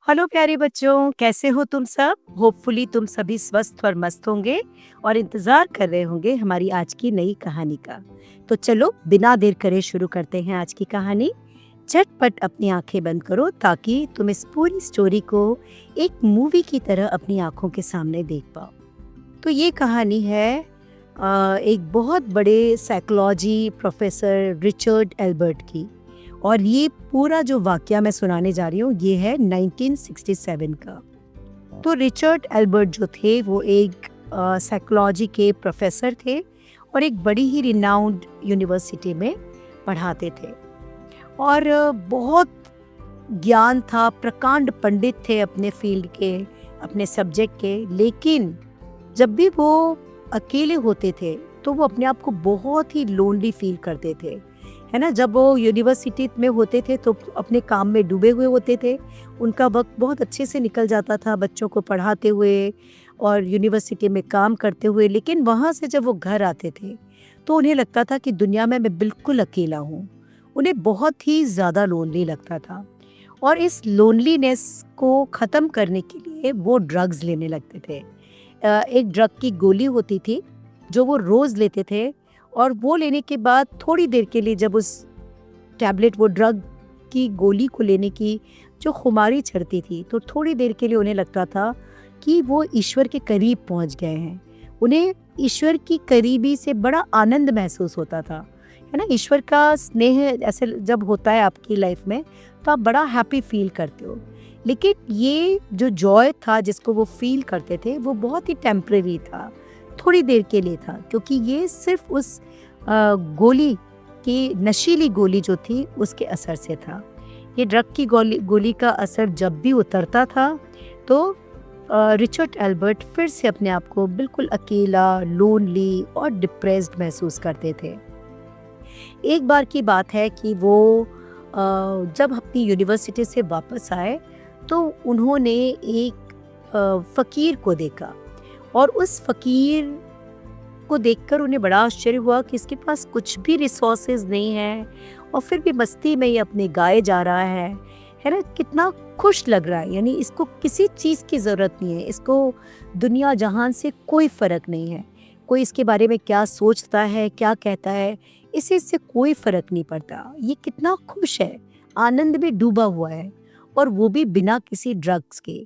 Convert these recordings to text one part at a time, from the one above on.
Hello प्यारे बच्चों, कैसे हो तुम सब? होपफुली तुम सभी स्वस्थ और मस्त होंगे और इंतज़ार कर रहे होंगे हमारी आज की नई कहानी का। तो चलो बिना देर करे शुरू करते हैं आज की कहानी। झटपट अपनी आंखें बंद करो ताकि तुम इस पूरी स्टोरी को एक मूवी की तरह अपनी आंखों के सामने देख पाओ। तो ये कहानी है एक बहुत बड़े साइकोलॉजी प्रोफेसर रिचर्ड एल्बर्ट की। और ये पूरा जो वाकया मैं सुनाने जा रही हूँ ये है 1967 का। तो रिचर्ड एल्बर्ट जो थे वो एक साइकोलॉजी के प्रोफेसर थे और एक बड़ी ही रिनाउंड यूनिवर्सिटी में पढ़ाते थे। और बहुत ज्ञान था, प्रकांड पंडित थे अपने फील्ड के, अपने सब्जेक्ट के। लेकिन जब भी वो अकेले होते थे तो वो अपने आप को बहुत ही लोनली फील करते थे, है ना। जब वो यूनिवर्सिटी में होते थे तो अपने काम में डूबे हुए होते थे, उनका वक्त बहुत अच्छे से निकल जाता था बच्चों को पढ़ाते हुए और यूनिवर्सिटी में काम करते हुए। लेकिन वहाँ से जब वो घर आते थे तो उन्हें लगता था कि दुनिया में मैं बिल्कुल अकेला हूँ। उन्हें बहुत ही ज़्यादा लोनली लगता था और इस लोनलीनेस को ख़त्म करने के लिए वो ड्रग्स लेने लगते थे। एक ड्रग की गोली होती थी जो वो रोज़ लेते थे और वो लेने के बाद थोड़ी देर के लिए जब उस टैबलेट वो ड्रग की गोली को लेने की जो खुमारी चढ़ती थी तो थोड़ी देर के लिए उन्हें लगता था कि वो ईश्वर के करीब पहुंच गए हैं। उन्हें ईश्वर की करीबी से बड़ा आनंद महसूस होता था, है ना। ईश्वर का स्नेह ऐसे जब होता है आपकी लाइफ में तो आप बड़ा हैप्पी फील करते हो। लेकिन ये जो जॉय था जिसको वो फील करते थे वो बहुत ही टेम्परेरी था, थोड़ी देर के लिए था, क्योंकि ये सिर्फ उस गोली की नशीली गोली जो थी उसके असर से था। ये ड्रग की गोली का असर जब भी उतरता था तो रिचर्ड एल्बर्ट फिर से अपने आप को बिल्कुल अकेला, लोनली और डिप्रेस्ड महसूस करते थे। एक बार की बात है कि वो जब अपनी यूनिवर्सिटी से वापस आए तो उन्होंने एक फ़कीर को देखा और उस फ़कीर को देखकर उन्हें बड़ा आश्चर्य हुआ कि इसके पास कुछ भी रिसोर्सेज नहीं है और फिर भी मस्ती में ये अपने गाए जा रहा है ना। कितना खुश लग रहा है, यानी इसको किसी चीज़ की ज़रूरत नहीं है, इसको दुनिया जहान से कोई फ़र्क नहीं है। कोई इसके बारे में क्या सोचता है, क्या कहता है, इससे कोई फ़र्क नहीं पड़ता। ये कितना खुश है, आनंद में डूबा हुआ है और वो भी बिना किसी ड्रग्स के।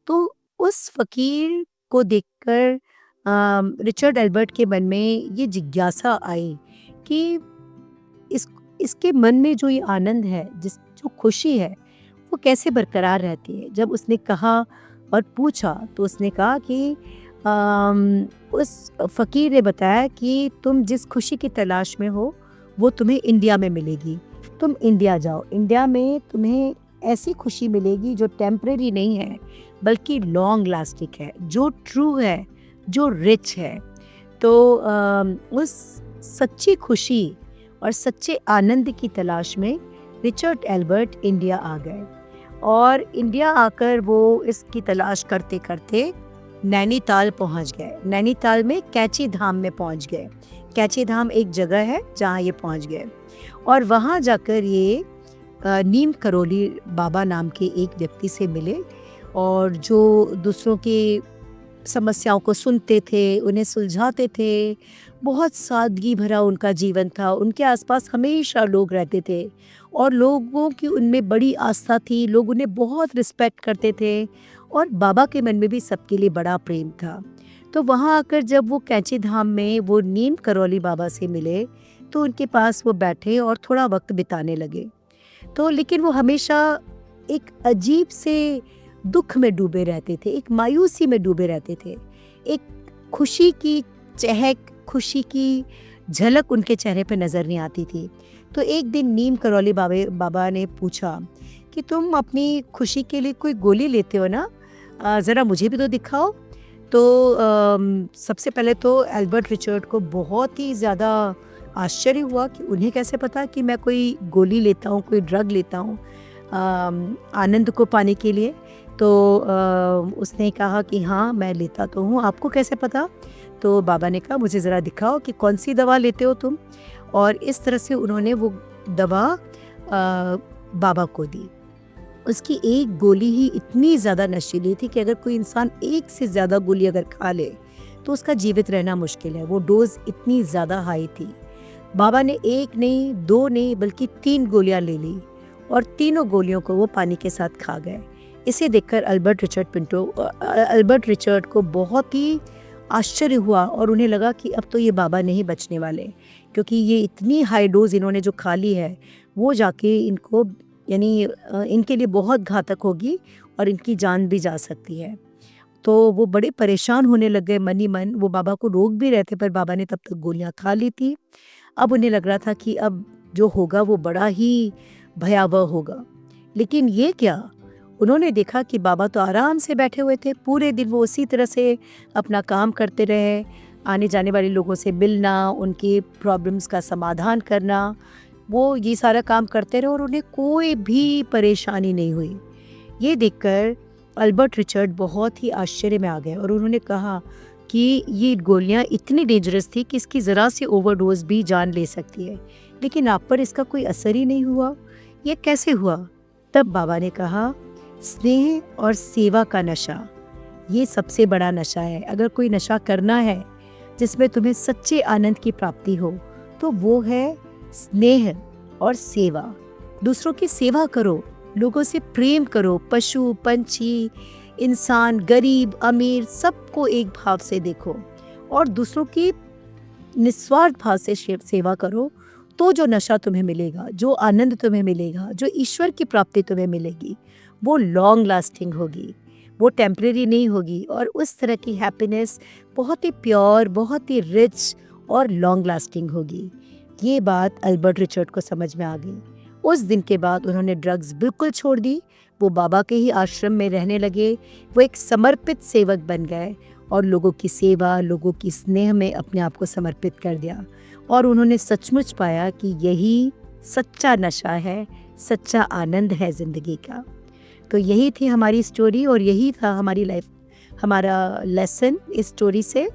तो उस फ़कीर को देखकर रिचर्ड एल्बर्ट के मन में ये जिज्ञासा आई कि इसके मन में जो ये आनंद है, जो खुशी है, वो कैसे बरकरार रहती है। जब उसने कहा और पूछा तो उसने कहा कि उस फ़कीर ने बताया कि तुम जिस खुशी की तलाश में हो वो तुम्हें इंडिया में मिलेगी। तुम इंडिया जाओ, इंडिया में तुम्हें ऐसी खुशी मिलेगी जो टेम्परेरी नहीं है बल्कि लॉन्ग लास्टिंग है, जो ट्रू है, जो रिच है। तो उस सच्ची खुशी और सच्चे आनंद की तलाश में रिचर्ड एल्बर्ट इंडिया आ गए और इंडिया आकर वो इसकी तलाश करते करते नैनीताल पहुंच गए। नैनीताल में कैची धाम में पहुंच गए। कैची धाम एक जगह है जहां ये पहुंच गए और वहां जाकर ये नीम करोली बाबा नाम के एक व्यक्ति से मिले और जो दूसरों की समस्याओं को सुनते थे, उन्हें सुलझाते थे। बहुत सादगी भरा उनका जीवन था। उनके आसपास हमेशा लोग रहते थे और लोगों की उनमें बड़ी आस्था थी। लोग उन्हें बहुत रिस्पेक्ट करते थे और बाबा के मन में भी सबके लिए बड़ा प्रेम था। तो वहाँ आकर जब वो कैची धाम में वो नीम करौली बाबा से मिले तो उनके पास वो बैठे और थोड़ा वक्त बिताने लगे। तो लेकिन वो हमेशा एक अजीब से दुख में डूबे रहते थे, एक मायूसी में डूबे रहते थे। एक खुशी की चहक, खुशी की झलक उनके चेहरे पे नज़र नहीं आती थी। तो एक दिन नीम करौली बाबा ने पूछा कि तुम अपनी खुशी के लिए कोई गोली लेते हो ना, ज़रा मुझे भी तो दिखाओ। तो सबसे पहले तो एल्बर्ट रिचर्ड को बहुत ही ज़्यादा आश्चर्य हुआ कि उन्हें कैसे पता कि मैं कोई गोली लेता हूँ, कोई ड्रग लेता हूँ आनंद को पाने के लिए। तो उसने कहा कि हाँ मैं लेता तो हूँ, आपको कैसे पता? तो बाबा ने कहा मुझे ज़रा दिखाओ कि कौन सी दवा लेते हो तुम। और इस तरह से उन्होंने वो दवा बाबा को दी। उसकी एक गोली ही इतनी ज़्यादा नशीली थी कि अगर कोई इंसान एक से ज़्यादा गोली अगर खा ले तो उसका जीवित रहना मुश्किल है। वो डोज़ इतनी ज़्यादा हाई थी। बाबा ने 1 नहीं, 2 नहीं बल्कि 3 गोलियाँ ले ली और तीनों गोलियों को वो पानी के साथ खा गए। इसे देखकर अल्बर्ट रिचर्ड को बहुत ही आश्चर्य हुआ और उन्हें लगा कि अब तो ये बाबा नहीं बचने वाले, क्योंकि ये इतनी हाई डोज़ इन्होंने जो खा ली है वो जाके इनको इनके लिए बहुत घातक होगी और इनकी जान भी जा सकती है। तो वो बड़े परेशान होने लग गए मन ही मन। वो बाबा को रोक भी रहे थे पर बाबा ने तब तक गोलियां खा ली थी। अब उन्हें लग रहा था कि अब जो होगा वो बड़ा ही भयावह होगा। लेकिन ये क्या, उन्होंने देखा कि बाबा तो आराम से बैठे हुए थे। पूरे दिन वो उसी तरह से अपना काम करते रहे, आने जाने वाले लोगों से मिलना, उनकी प्रॉब्लम्स का समाधान करना, वो ये सारा काम करते रहे और उन्हें कोई भी परेशानी नहीं हुई। ये देखकर अल्बर्ट रिचर्ड बहुत ही आश्चर्य में आ गए और उन्होंने कहा कि ये गोलियां इतनी डेंजरस थी कि इसकी ज़रा सी ओवरडोज भी जान ले सकती है, लेकिन आप पर इसका कोई असर ही नहीं हुआ। ये कैसे हुआ? तब बाबा ने कहा, स्नेह और सेवा का नशा ये सबसे बड़ा नशा है। अगर कोई नशा करना है जिसमें तुम्हें सच्चे आनंद की प्राप्ति हो तो वो है स्नेह और सेवा। दूसरों की सेवा करो, लोगों से प्रेम करो, पशु पंछी, इंसान, गरीब अमीर, सबको एक भाव से देखो और दूसरों की निस्वार्थ भाव से सेवा करो। तो जो नशा तुम्हें मिलेगा, जो आनंद तुम्हें मिलेगा, जो ईश्वर की प्राप्ति तुम्हें मिलेगी, वो लॉन्ग लास्टिंग होगी, वो टेम्परेरी नहीं होगी और उस तरह की हैप्पीनेस बहुत ही प्योर, बहुत ही रिच और लॉन्ग लास्टिंग होगी। ये बात अल्बर्ट रिचर्ड को समझ में आ गई। उस दिन के बाद उन्होंने ड्रग्स बिल्कुल छोड़ दी। वो बाबा के ही आश्रम में रहने लगे। वो एक समर्पित सेवक बन गए और लोगों की सेवा, लोगों की स्नेह में अपने आप को समर्पित कर दिया और उन्होंने सचमुच पाया कि यही सच्चा नशा है, सच्चा आनंद है ज़िंदगी का। तो यही थी हमारी स्टोरी और यही था हमारा लेसन इस स्टोरी से।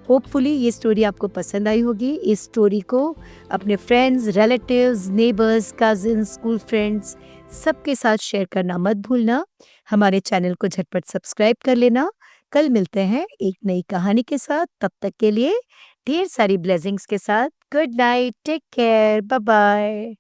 होपफुली ये स्टोरी आपको पसंद आई होगी। इस स्टोरी को अपने friends, relatives, neighbours, cousins, school friends सबके साथ शेयर करना मत भूलना। हमारे चैनल को झटपट सब्सक्राइब कर लेना। कल मिलते हैं एक नई कहानी के साथ। तब तक के लिए ढेर सारी ब्लेसिंग्स के साथ good night, take care, bye bye.